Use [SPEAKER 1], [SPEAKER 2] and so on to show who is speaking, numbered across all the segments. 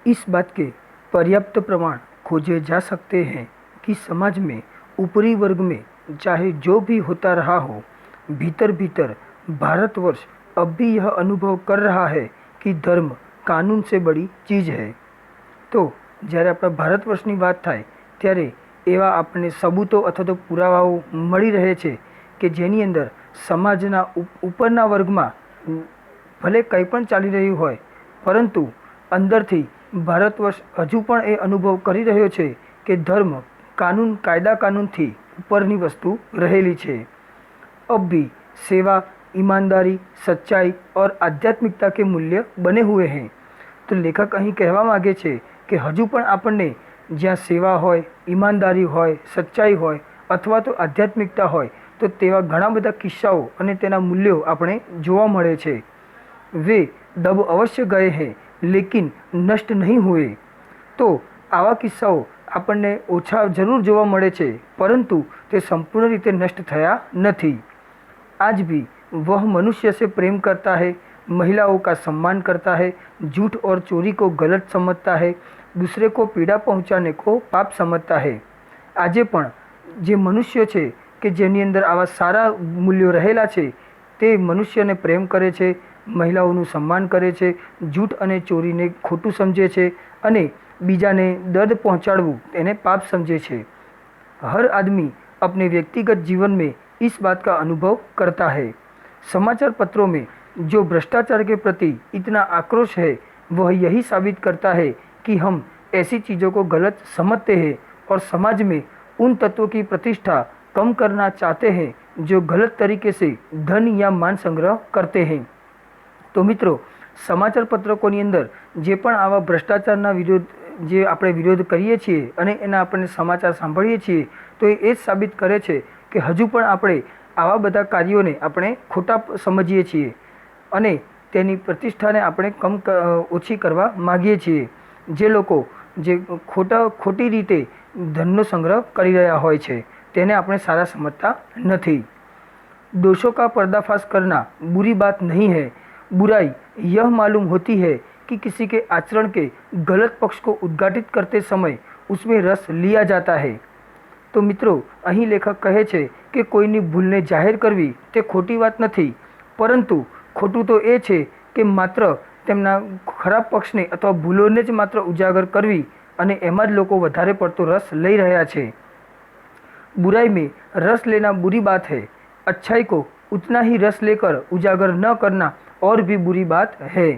[SPEAKER 1] इस बात के पर्याप्त प्रमाण खोजे जा सकते हैं कि समाज में ऊपरी वर्ग में चाहे जो भी होता रहा हो, भीतर भीतर भारतवर्ष अब भी यह अनुभव कर रहा है कि धर्म कानून से बड़ी चीज़ है। तो જ્યારે આપણા ભારતવર્ષની વાત થાય ત્યારે એવા આપણને સબૂતો અથવા તો પુરાવાઓ મળી રહે છે કે જેની અંદર સમાજના ઉપરના વર્ગમાં ભલે કંઈ પણ ચાલી રહ્યું હોય, પરંતુ અંદરથી ભારતવર્ષ હજુ પણ એ અનુભવ કરી રહ્યો છે કે ધર્મ કાનૂન કાયદા કાનૂનથી ઉપરની વસ્તુ રહેલી છે। अब भी सेवा, ईमानदारी, सच्चाई और आध्यात्मिकता के मूल्य बने हुए हैं। तो लेखक અહીં કહેવા માગે છે કે હજુ પણ આપણને જ્યાં સેવા હોય, ઈમાનદારી હોય, સચ્ચાઈ હોય અથવા તો આધ્યાત્મિકતા હોય તો તેવા ઘણા બધા કિસ્સાઓ અને તેના મૂલ્યો આપણે જોવા મળે છે। वे दब अवश्य गए हैं लेकिन नष्ट नहीं हुए। तो આવા કિસ્સાઓ આપણને ઓછા જરૂર જોવા મળે છે, પરંતુ તે સંપૂર્ણ રીતે નષ્ટ થયા નથી। आज भी वह मनुष्य से प्रेम करता है, महिलाओं का सम्मान करता है, झूठ और चोरी को गलत समझता है, दूसरे को पीड़ा पहुंचाने को पाप समझता है। આજે પણ જે મનુષ્ય છે કે જેની અંદર આવા સારા મૂલ્યો રહેલા છે તે મનુષ્યને પ્રેમ કરે છે, મહિલાઓનું સન્માન કરે છે, झूठ અને ચોરીને ખોટું સમજે છે અને બીજાને દર્દ પહોંચાડવું એને પાપ સમझे છે। हर आदमी अपने व्यक्तिगत जीवन में इस बात का अनुभव करता है। समाचार पत्रों में जो भ्रष्टाचार के प्रति इतना आक्रोश है वह यही साबित करता है कि हम ऐसी चीज़ों को गलत समझते हैं और समाज में उन तत्वों की प्रतिष्ठा कम करना चाहते हैं जो गलत तरीके से धन या मान संग्रह करते हैं। तो मित्रों, समाचार पत्रकोनी अंदर जे पण आवा भ्रष्टाचारना विरोध जे આપણે વિરોધ કરીએ છીએ અને એના આપણને સમાચાર સાંભળીએ છીએ તો એ જ સાબિત કરે છે કે હજુ પણ આપણે આવા બધા કાર્યોને આપણે ખોટા સમજીએ છીએ અને તેની પ્રતિષ્ઠાને આપણે ઓછી કરવા માગીએ છીએ। જે લોકો જે ખોટી રીતે ધનનો સંગ્રહ કરી રહ્યા હોય છે તેને આપણે સારા સમજતા નથી। दोषों का पर्दाफाश करना बुरी बात नहीं है। बुराई यह मालूम होती है कि किसी के आचरण के गलत पक्ष को उद्घाटित करते समय उसमें रस लिया जाता है। तो मित्रों, અહીં લેખક કહે છે કે કોઈની ભૂલને જાહેર કરવી તે ખોટી વાત નથી, પરંતુ ખોટું તો એ છે કે માત્ર તેમના ખરાબ પક્ષને અથવા ભૂલોને જ માત્ર ઉજાગર કરવી અને એમાં જ લોકો વધારે પડતો રસ લઈ રહ્યા છે। बुराई में रस लेना बुरी बात है, अच्छाई को उतना ही रस लेकर उजागर न करना और भी बुरी बात है।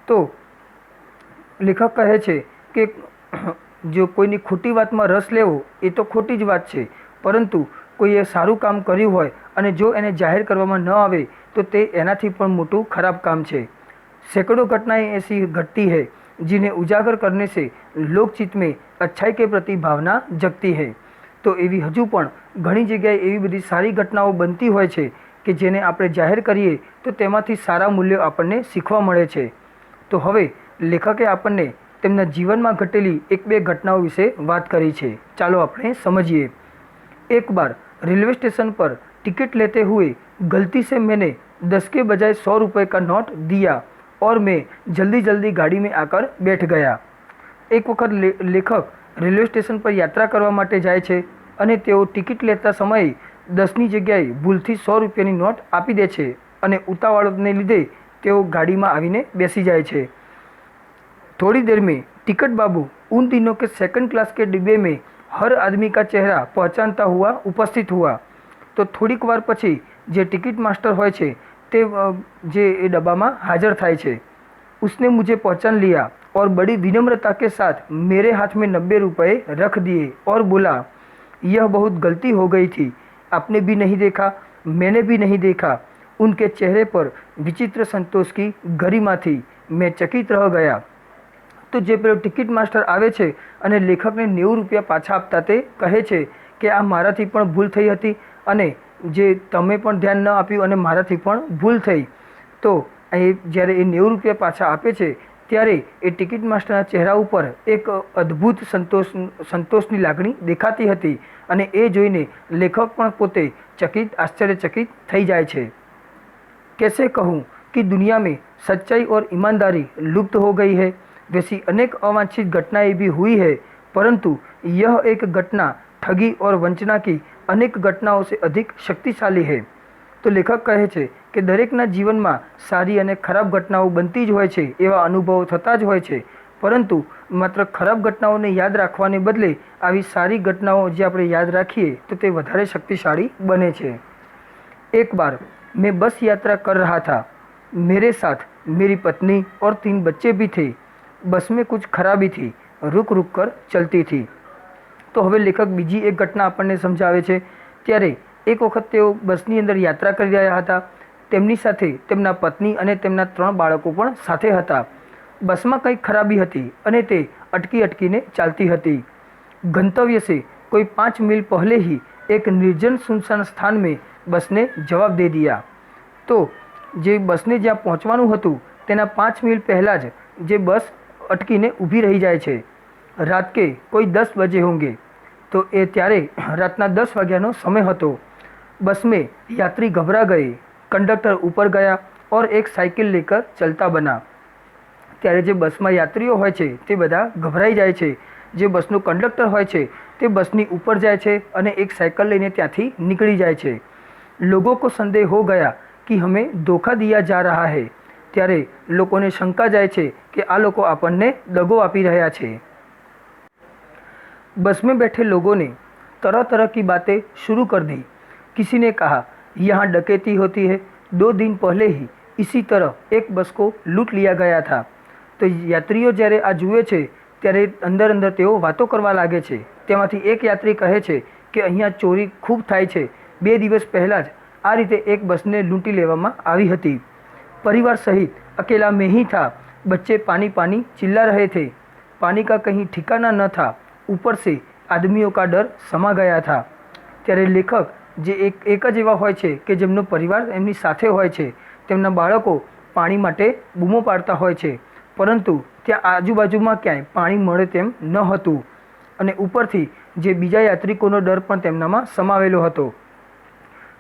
[SPEAKER 1] तो लेखक कहे છે કે जो कोईनी खोटी वातमां रस लेवो ए तो खोटी ज वात छे, परंतु कोईए सारूं काम कर्युं होय अने जो एने जाहेर करवामां न आवे तो ते एनाथी पण मोटुं खराब काम छे। सैकड़ों घटनाएं ऐसी घटती है जिन्हें उजागर करने से लोकचित्त में अच्छाई के प्रति भावना जगती है। तो एवी हजू पण घणी जग्याए एवी बधी सारी घटनाओं बनती होय छे कि जेने आपणे जाहेर करीए तो तेमांथी सारा मूल्यो आपणने शीखवा मळे छे। तो हवे लेखके आपणने તેમના જીવનમાં ઘટેલી એક બે ઘટનાઓ વિશે વાત કરી છે। ચાલો આપણે સમજીએ। एक बार रेलवे स्टेशन पर टिकट लेते हुए गलती से मैंने 10 के बजाय 100 रुपये का नोट दिया और मैं जल्दी जल्दी गाड़ी में आकर बैठ गया। एक वखत लेखक रेलवे स्टेशन पर यात्रा करवा माटे जाए छे अने तेओ टिकट लेता समये 10ની જગ્યાએ ભૂલથી 100 રૂપિયાની નોટ આપી દે છે અને ઉતાવળને લીધે તેઓ ગાડીમાં આવીને બેસી જાય છે। थोड़ी देर में टिकट बाबू उन दिनों के सेकंड क्लास के डिब्बे में हर आदमी का चेहरा पहचानता हुआ उपस्थित हुआ। तो थोड़ीक वार पछी जे टिकट मास्टर होय छे ते जे ए डब्बा में हाजर थाय छे, उसने मुझे पहचान लिया और बड़ी विनम्रता के साथ मेरे हाथ में 90 रुपये रख दिए और बोला, यह बहुत गलती हो गई थी, आपने भी नहीं देखा, मैंने भी नहीं देखा। उनके चेहरे पर विचित्र संतोष की गरिमा थी। मैं चकित रह गया। तो जे पेलो टिकट मास्टर आवे छे अने लेखकने 90 रुपया पाछा आपता ते कहे छे कि आ माराथी पण भूल थई हती अने जे तमे पण ध्यान न आप्युं अने माराथी पण भूल थई। तो ज्यारे ए 90 रुपया पाछा आपे छे त्यारे ए टिकट मास्टरना चेहरा उपर एक अद्भुत संतोषनी लागणी देखाती हती अने ए जोईने लेखक पण पोते चकित आश्चर्यचकित थई जाय छे। कैसे कहूँ कि दुनिया में सच्चाई और ईमानदारी लुप्त हो गई है। वैसी अनेक अवांछित घटनाएं भी हुई है, परंतु यह एक घटना ठगी और वंचना की अनेक घटनाओं से अधिक शक्तिशाली है। तो लेखक कहे છે કે દરેકના જીવનમાં સારી અને ખરાબ ઘટનાઓ બનતી જ હોય છે, એવા અનુભવો થતા જ હોય છે, પરંતુ માત્ર ખરાબ ઘટનાઓને યાદ રાખવાને બદલે આવી સારી ઘટનાઓ જે આપણે યાદ રાખીએ તો તે વધારે શક્તિશાળી બને છે। एक बार मैं बस यात्रा कर रहा था। मेरे साथ मेरी पत्नी और 3 बच्चे भी थे। बस में कुछ खराबी थी, रुक रुक कर चलती थी। तो हवे लेखक बीजी एक घटना આપણને સમજાવે છે। ત્યારે એક વખત તેઓ બસની અંદર યાત્રા કરી રહ્યા હતા। તેમની સાથે તેમના પત્ની અને તેમના 3 બાળકો પણ સાથે હતા। બસમાં કંઈક ખરાબી હતી અને તે અટકી અટકીને ચાલતી હતી। गंतव्य से कोई 5 मील पहले ही एक निर्जन सुनसान स्थान में बस ने जवाब दे दिया। तो जे बस ने ज्यां पहोंचवानुं हतुं तेना 5 मील पहला ज जे बस अटकीने ऊभी रही जाए छे। रात के कोई 10 बजे होंगे। तो ए त्यारे रातना 10 वाग्यानो समय हतो। बस में यात्री घबरा गए। कंडक्टर ऊपर गया और एक साइकिल लेकर चलता बना। त्यारे जे बस में यात्रीओ होय छे ते बधा गभराई जाए छे। जे बसनो कंडक्टर होय छे ते बसनी ऊपर जाए छे अने एक साइकिल लईने त्यांथी निकली जाए छे। लोगों को संदेह हो गया कि हमें धोखा दिया जा रहा है। त्यारे लोकोने शंका जाए छे कि आ लोको आपणने दगो आपी रह्या छे। बस में बैठे लोगों ने तरह तरह की बातें शुरू कर दी। किसी ने कहा यहाँ डकैती होती है, 2 दिन पहले ही इसी तरह एक बस को लूट लिया गया था। तो यात्रीओ જ્યારે આ જુએ છે ત્યારે અંદર અંદર તેઓ વાતો કરવા લાગે છે। તેમાંથી એક યાત્રી કહે છે કે અહીંયા ચોરી ખૂબ થાય છે। 2 દિવસ પહેલાં જ આ રીતે એક બસને લૂંટી લેવામાં આવી હતી। परिवार सहित अकेला मैं ही था। बच्चे पानी पानी चिल्ला रहे थे। पानी का कहीं ठिकाना न था। ऊपर से आदमियों का डर समा गया था। ત્યારે લેખક જે એક જ એવા હોય છે કે જેમનો પરિવાર એમની સાથે હોય છે, તેમના બાળકો પાણી માટે બૂમો પાડતા હોય છે, પરંતુ ત્યાં આજુબાજુમાં ક્યાંય પાણી મળે તેમ ન હતું અને ઉપરથી જે બીજા યાત્રિકોનો ડર પણ તેમનામાં સમાવેલો હતો।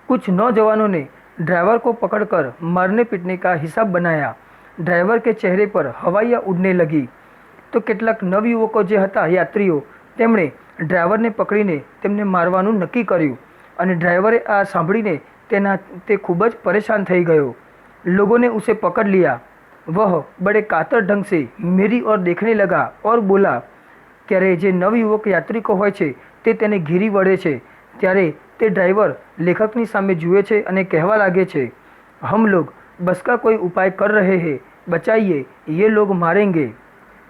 [SPEAKER 1] कुछ नौजवानों ने ड्राइवर को पकड़कर मारने पीटने का हिसाब बनाया। ड्राइवर के चेहरे पर हवाइयाँ उड़ने लगी। तो કેટલાક નવયુવકો જે હતા યાત્રીઓ તેમણે ડ્રાઈવરને પકડીને તેમને મારવાનું નક્કી કર્યું અને ડ્રાઈવરે આ સાંભળીને તે ખૂબ જ પરેશાન થઈ ગયો। लोगों ने उसे पकड़ लिया। वह बड़े कातर ढंग से मेरी ओर देखने लगा और बोला। ત્યારે જે નવયુવક યાત્રિકો હોય છે તે તેને ઘેરી વળે છે। ત્યારે તે ડ્રાઈવર લેખકની સામે જુએ છે અને કહેવા લાગે છે, हम लोग बस का कोई उपाय कर रहे हैं, बचाइए, ये लोग मारेंगे।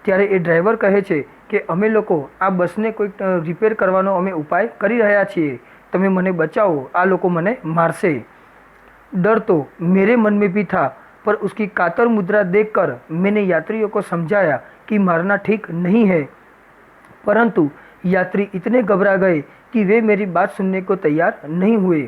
[SPEAKER 1] ત્યારે એ ડ્રાઈવર કહે છે કે અમે લોકો આ બસને કોઈક રિપેર કરવાનો અમે ઉપાય કરી રહ્યા છીએ, તમે મને બચાવો, આ લોકો મને મારશે। डर तो मेरे मन में भी था, पर उसकी कातर मुद्रा देखकर मैंने यात्रियों को समझाया कि मारना ठीक नहीं है। परंतु यात्री इतने घबरा गए कि वे मेरी बात सुनने को तैयार नहीं हुए।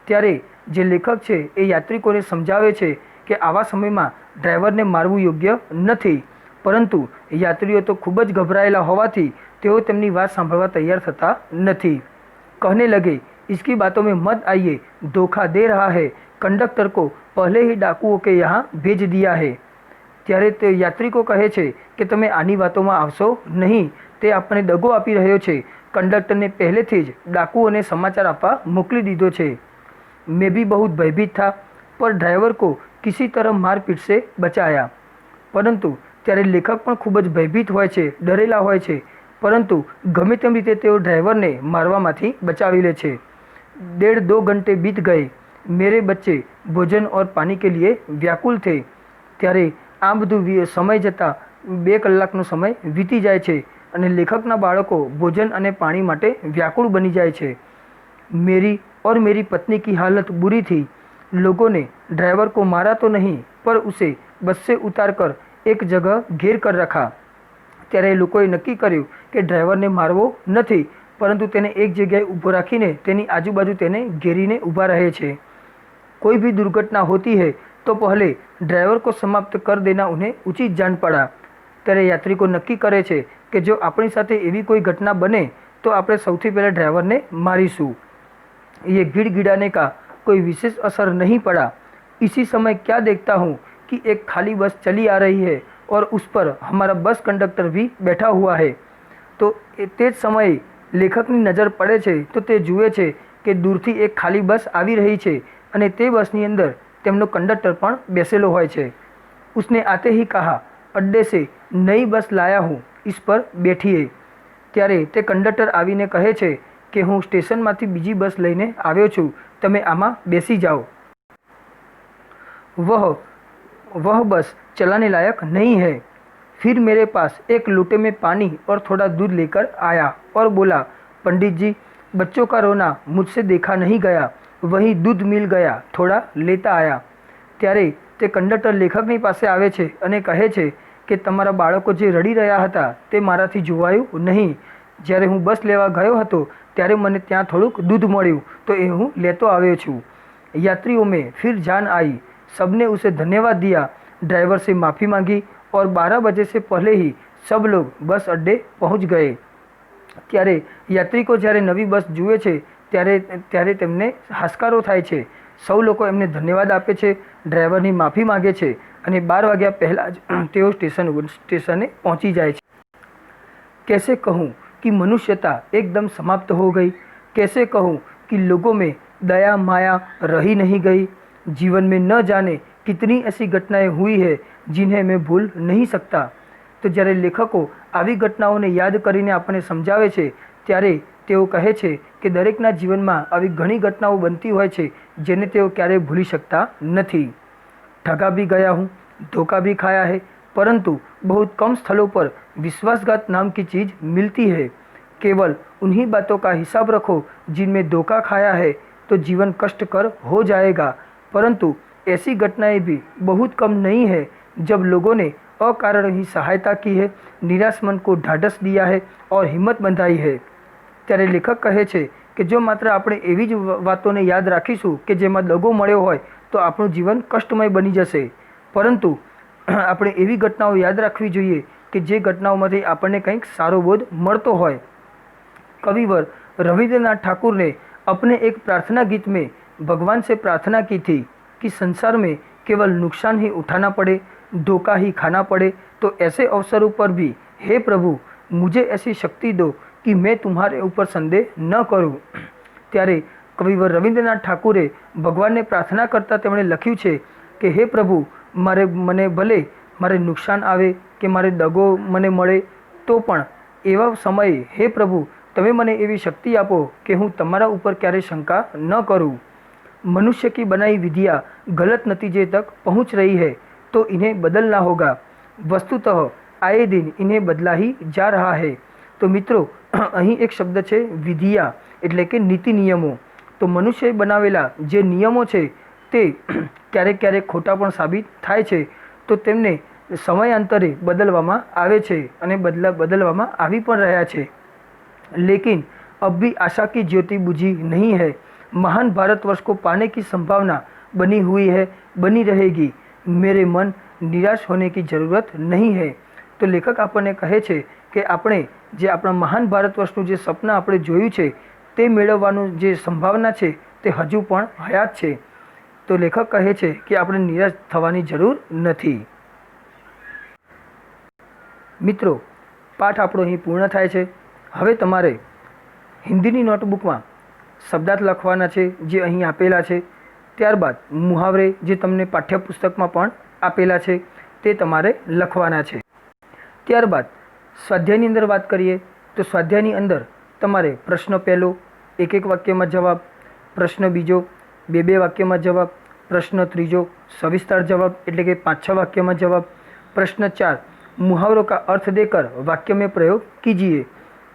[SPEAKER 1] ત્યારે જે લેખક છે એ યાત્રિકોને સમજાવે છે કે આવા સમયમાં ડ્રાઈવરને મારવું યોગ્ય નથી, પરંતુ યાત્રીઓ તો ખૂબ જ ગભરાયેલા હોવાથી તેઓ તેમની વાત સાંભળવા તૈયાર થતા નથી। कहने लगे, इसकी बातों में मत आइए, धोखा दे रहा है। कंडक्टर को पहले ही डाकुओं के यहाँ भेज दिया है। ત્યારે તે યાત્રિકો કહે છે કે તમે આની વાતોમાં આવશો નહીં, તે આપણને દગો આપી રહ્યો છે। કંડક્ટરને પહેલેથી જ ડાકુઓને સમાચાર આપવા મોકલી દીધો છે। मैं भी बहुत भयभीत था, पर ड्राइवर को किसी तरह मारपीट से बचाया। परंतु ત્યારે લેખક પણ ખૂબ જ ભયભીત હોય છે, ડરેલા હોય છે, પરંતુ ગમે તેમ રીતે તેઓ ડ્રાઈવરને મારવામાંથી બચાવી લે છે। 1.5-2 घंटे बीत गए। मेरे बच्चे भोजन और पानी के लिए व्याकुल थे। ત્યારે આ બધું સમય જતાં 2 કલાકનો સમય વીતી જાય છે અને લેખકના બાળકો ભોજન અને પાણી માટે વ્યાકુળ બની જાય છે। मेरी और मेरी पत्नी की हालत बुरी थी। लोगों ने ड्राइवर को मारा तो नहीं, पर उसे बस से उतार कर एक जगह घेर कर रखा। ત્યારે લોકોએ નક્કી કર્યું કે ડ્રાઈવરને મારવો નથી, પરંતુ તેને એક જગ્યાએ ઊભો રાખીને તેની આજુબાજુ તેને ઘેરીને ઊભા રહે છે। कोई भी दुर्घटना होती है तो पहले ड्राइवर को समाप्त कर देना उन्हें उचित जान पड़ा। ત્યારે યાત્રિકો નક્કી કરે છે કે જો આપણી સાથે એવી કોઈ ઘટના બને તો આપણે સૌથી પહેલાં ડ્રાઈવરને મારીશું। ये गिड़गिड़ाने का कोई विशेष असर नहीं पड़ा। इसी समय क्या देखता हूँ कि एक खाली बस चली आ रही है और उस पर हमारा बस कंडक्टर भी बैठा हुआ है। તો તે જ સમયે લેખકની નજર પડે છે તો તે જુએ છે કે દૂરથી એક ખાલી બસ આવી રહી છે અને તે બસની અંદર તેમનો કંડક્ટર પણ બેસેલો હોય છે। उसने आते ही कहा, अड्डे से नई बस लाया हूँ, इस पर बैठिए। ત્યારે તે કંડક્ટર આવીને કહે છે કે હું સ્ટેશનમાંથી બીજી બસ લઈને આવ્યો છું, તમે આમાં બેસી જાઓ। वह बस चलाने लायक नहीं है। फिर मेरे पास एक लोटे में पानी और थोड़ा दूध लेकर आया और बोला, पंडित जी, बच्चों का रोना मुझसे देखा नहीं गया, वही दूध मिल गया, थोड़ा लेता आया। ત્યારે તે કંડક્ટર લેખકની પાસે આવે છે અને કહે છે કે તમારા બાળકો જે રડી રહ્યા હતા તે મારાથી જોવાયું નહીં। જ્યારે હું બસ લેવા ગયો હતો ત્યારે મને ત્યાં થોડુંક દૂધ મળ્યું તો એ હું લેતો આવ્યો છું। यात्रियों में फिर जान आई, सबने उसे धन्यवाद दिया, ड्राइवर से माफ़ी मांगी और 12 बजे से पहले ही सब लोग बस अड्डे पहुंच गए। ત્યારે યાત્રિકો જ્યારે નવી બસ જુએ છે ત્યારે તેમને હાશકારો થાય છે। સૌ લોકો એમને ધન્યવાદ આપે છે, ડ્રાઈવરની માફી માગે છે અને 12 વાગ્યા પહેલાં જ તેઓ સ્ટેશને પહોંચી જાય છે। कैसे कहूँ कि मनुष्यता एकदम समाप्त हो गई, कैसे कहूँ कि लोगों में दया माया रही नहीं गई। जीवन में न जाने कितनी ऐसी घटनाएं हुई है जिन्हें मैं भूल नहीं सकता। तो જ્યારે લેખકો આવી ઘટનાઓને યાદ કરીને આપણને સમજાવે છે ત્યારે તેઓ કહે છે કે દરેકના જીવનમાં આવી ઘણી ઘટનાઓ બનતી હોય છે જેને તેઓ ક્યારેય ભૂલી શકતા નથી। ठगा भी गया हूँ, धोखा भी खाया है, परंतु बहुत कम स्थलों पर विश्वासघात नाम की चीज़ मिलती है। केवल उन्हीं बातों का हिसाब रखो जिनमें धोखा खाया है तो जीवन कष्टकर हो जाएगा, परंतु ऐसी घटनाएं भी बहुत कम नहीं है जब लोगों ने अकारण ही सहायता की है, निराश मन को ढाढ़स दिया है और हिम्मत बंधाई है। ત્યારે લેખક કહે છે કે જો માત્ર આપણે એવી જ વાતોને યાદ રાખીશું કે જેમાં દગો મળ્યો હોય તો આપણું જીવન કષ્ટમય બની જશે, પરંતુ આપણે એવી ઘટનાઓ યાદ રાખવી જોઈએ કે જે ઘટનાઓમાંથી આપણને કંઈક સારો બોધ મળતો હોય। कविवर रविंद्रनाथ ठाकुर ने अपने एक प्रार्थना गीत में भगवान से प्रार्थना की थी कि संसार में केवल नुकसान ही उठाना पड़े, धोखा ही खाना पड़े, तो ऐसे अवसरों पर भी हे प्रभु मुझे ऐसी शक्ति दो कि मैं तुम्हारे ऊपर संदेह न करूँ। ત્યારે કવિવર રવિન્દ્રનાથ ઠાકુરે ભગવાનને પ્રાર્થના કરતાં તેમણે લખ્યું છે કે હે પ્રભુ, મને ભલે મારે નુકસાન આવે કે મારે દગો મને મળે તો પણ એવા સમયે હે પ્રભુ તમે મને એવી શક્તિ આપો કે હું તમારા ઉપર ક્યારેય શંકા ન કरूँ। मनुष्य की बनाई विधियाँ गलत नतीजे तक पहुँच रही है तो इन्हें बदलना होगा। वस्तुतः आए दिन इन्हें बदला ही जा रहा है। तो मित्रों અહીં એક શબ્દ છે વિધિયા એટલે કે નીતિ નિયમો। તો મનુષ્યએ બનાવેલા જે નિયમો છે તે ક્યારેક ક્યારેક ખોટા પણ સાબિત થાય છે, તો તેમને સમયાંતરે બદલવામાં આવે છે અને બદલવામાં આવી પણ રહ્યા છે। लेकिन अब भी आशा की ज्योति बुझी नहीं है। महान भारतवर्ष को पाने की संभावना बनी हुई है, बनी रहेगी। मेरे मन निराश होने की ज़रूरत नहीं है। तो लेखक આપણને કહે છે કે આપણે જે આપણા મહાન ભારતવર્ષનું જે સપના આપણે જોયું છે તે મેળવવાનું જે સંભાવના છે તે હજુ પણ હયાત છે। તો લેખક કહે છે કે આપણે નિરાશ થવાની જરૂર નથી। મિત્રો, પાઠ આપણો અહીં પૂર્ણ થાય છે। હવે તમારે હિન્દીની નોટબુકમાં શબ્દાર્થ લખવાના છે જે અહીં આપેલા છે, ત્યારબાદ મુહાવરે જે તમને પાઠ્યપુસ્તકમાં પણ આપેલા છે તે તમારે લખવાના છે। ત્યારબાદ સ્વાધ્યાયની અંદર વાત કરીએ તો સ્વાધ્યાયની અંદર તમારે પ્રશ્ન પહેલો એક એક વાક્યમાં જવાબ, પ્રશ્ન બીજો બે બે વાક્યમાં જવાબ, પ્રશ્ન ત્રીજો સવિસ્તાર જવાબ એટલે કે 5-6 वाक्य में जवाब, प्रश्न 4 मुहावरों का अर्थ देकर वाक्य में प्रयोग कीजिए,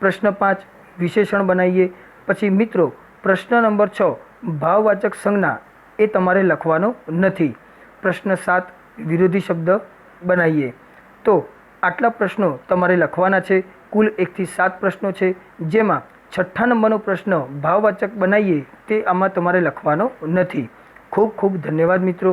[SPEAKER 1] प्रश्न 5 विशेषण बनाइए। પછી મિત્રો પ્રશ્ન નંબર 6 ભાવવાચક સંજ્ઞા એ તમારે લખવાનો નથી। પ્રશ્ન 7 વિરોધી શબ્દ બનાવીએ। તો આટલા પ્રશ્નો તમારે લખવાના છે। કુલ 1 થી 7 પ્રશ્નો છે, જેમાં 6થા નંબરનો પ્રશ્ન ભાવવાચક બનાવીએ તે આમાં તમારે લખવાનો નથી। ખૂબ ખૂબ ધન્યવાદ મિત્રો।